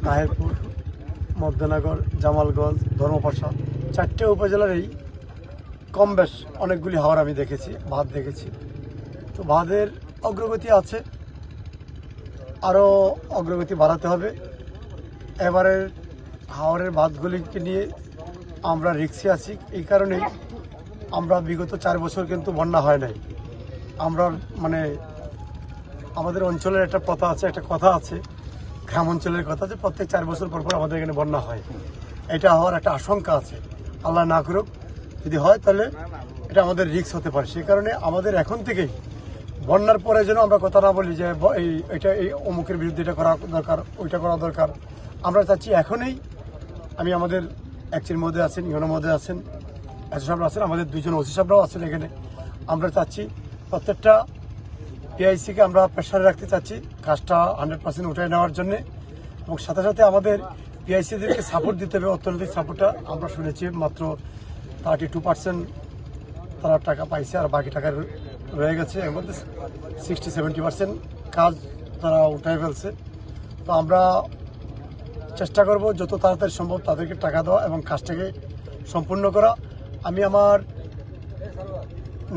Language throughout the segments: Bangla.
তাহেরপুর, মধ্যনগর, জামালগঞ্জ, ধর্মপাশা 4টে উপজেলারই কম বেশ অনেকগুলি হাওর আমি দেখেছি, বাঁধ দেখেছি। তো বাঁধের অগ্রগতি আছে, আরও অগ্রগতি বাড়াতে হবে। এবারের হাওরের বাঁধগুলিকে নিয়ে আমরা রিস্কে আছি। এই কারণেই আমরা বিগত 4 বছর কিন্তু বন্যা হয় নাই। আমরা আমাদের অঞ্চলের একটা কথা আছে গ্রাম অঞ্চলের কথা, যে প্রত্যেক 4 বছর পর পর আমাদের এখানে বন্যা হয়। এটা হওয়ার একটা আশঙ্কা আছে, আল্লাহ না করুক। যদি হয় তাহলে এটা আমাদের রিস্ক হতে পারে। সেই কারণে আমাদের এখন থেকেই বন্যার পরে যেন আমরা কথা না বলি যে এই অমুকের বিরুদ্ধে এটা করা দরকার, ওইটা করা দরকার। আমরা চাচ্ছি এখনই, আমি আমাদের একচির মধ্যে আছেন, ইউনোর মধ্যে আছেন, এস সাহেবরা আছেন, আমাদের 2 জন ওসি সাহেবরাও আছেন এখানে। আমরা চাচ্ছি প্রত্যেকটা পিআইসিকে আমরা প্রেশারে রাখতে চাচ্ছি কাজটা 100% উঠায় নেওয়ার জন্য, এবং সাথে সাথে আমাদের পিআইসিদেরকে সাপোর্ট দিতে হবে। অর্থনৈতিক সাপোর্টটা আমরা শুনেছি মাত্র 32% তারা টাকা পাইছে, আর বাকি টাকা রয়ে গেছে। এর মধ্যে 60-70% কাজ তারা উঠায় ফেলছে। তো আমরা চেষ্টা করব যত তাড়াতাড়ি সম্ভব তাদেরকে টাকা দেওয়া এবং কাজটাকে সম্পূর্ণ করা। আমি আমার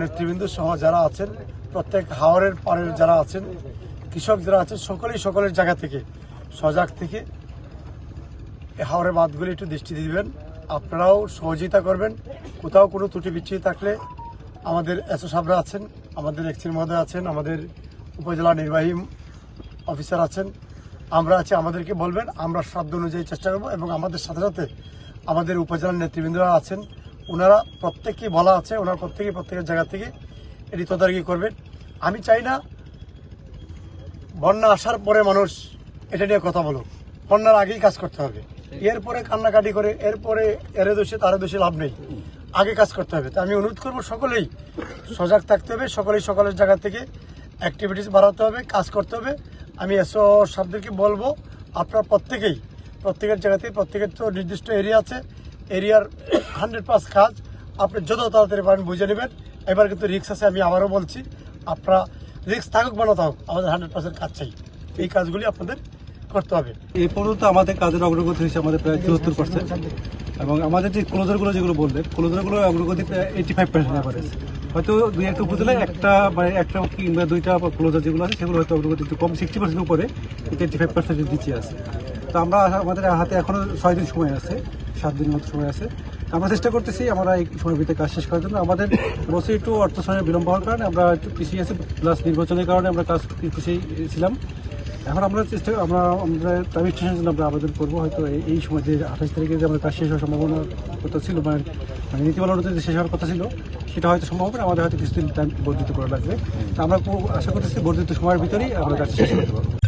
নেতৃবৃন্দ সহ যারা আছেন, প্রত্যেক হাওরের পাড়ের যারা আছেন, কৃষক যারা আছেন, সকলের জায়গা থেকে সজাগ থেকে হাওরের বাঁধগুলি একটু দৃষ্টি দিবেন। আপনারাও সহযোগিতা করবেন। কোথাও কোনো ত্রুটি বিচ্ছুতি থাকলে আমাদের এসও সাহেবরা আছেন, আমাদের একচির মধ্যে আছেন, আমাদের উপজেলা নির্বাহী অফিসার আছেন, আমরা আছি, আমাদেরকে বলবেন। আমরা সাধ্য অনুযায়ী চেষ্টা করব। এবং আমাদের সাথে সাথে আমাদের উপজেলার নেতৃবৃন্দরা আছেন, ওনারা প্রত্যেকেই বলা আছে, ওনারা প্রত্যেকের জায়গা থেকে এটি তদারকি করবেন। আমি চাই না বন্যা আসার পরে মানুষ এটা নিয়ে কথা বলুক, বন্যার আগেই কাজ করতে হবে। এরপরে কান্নাকাটি করে এরপরে এরে দোষে তারে দোষে লাভ নেই, আগে কাজ করতে হবে। তো আমি অনুরোধ করবো সকলেই সজাগ থাকতে হবে, সকলের জায়গা থেকে অ্যাক্টিভিটিস বাড়াতে হবে, কাজ করতে হবে। আমি এসও সাহেবদেরকে বলবো, আপনারা প্রত্যেকের জায়গাতে প্রত্যেকের তো নির্দিষ্ট এরিয়া আছে, এরিয়ার 100+ কাজ আপনি যত তাড়াতাড়ি পারেন বুঝে নেবেন। এবার কিন্তু রিস্ক আছে, আমি আবারও বলছি, আপনারা রিস্ক থাকুক বা না থাকুক, আমাদের 100% কাজ চাই। এই কাজগুলি আপনাদের করতে হবে। এই পর্যন্ত আমাদের কাজের অগ্রগতি হয়েছে আমাদের প্রায় 74%, এবং আমাদের যে ক্লোজারগুলো যেগুলো বললেন, ক্লোজারগুলো অগ্রগতি প্রায় 85% অ্যাভারেজ। হয়তো 2-1 উপজেলায় একটা কিংবা 2টা ক্লোজার যেগুলো আছে সেগুলো হয়তো অগ্রগতি একটু কম, 60% উপরে, 85% নিচে আছে। তো আমাদের হাতে এখনো 6 দিন সময় আছে, 7 দিনের মতো সময় আছে। আমরা চেষ্টা করতেছি আমরা এই সময়ের ভিতরে কাজ শেষ করার জন্য। আমাদের বছর একটু অর্থ সময় বিলম্ব হওয়ার কারণে আমরা একটু পিছিয়ে আছি, প্লাস নির্বাচনের কারণে আমরা কাজ পিছিয়ে ছিলাম। এখন আমরা প্রাইভেট স্টেশনের জন্য আমরা আবেদন করবো। হয়তো এই সময় যে 28 তারিখে যে আমাদের কাজ শেষ হওয়ার সম্ভাবনা কথা ছিল, মানে নীতিমালা অনুযায়ী শেষ হওয়ার কথা ছিল, সেটা হয়তো সম্ভব হবে না। আমাদের হয়তো কিছুদিন টাইম বর্ধিত করা লাগবে। আমরা আশা করতেছি বর্ধিত সময়ের ভিতরেই আমরা কাজ শেষ করতে পারবো।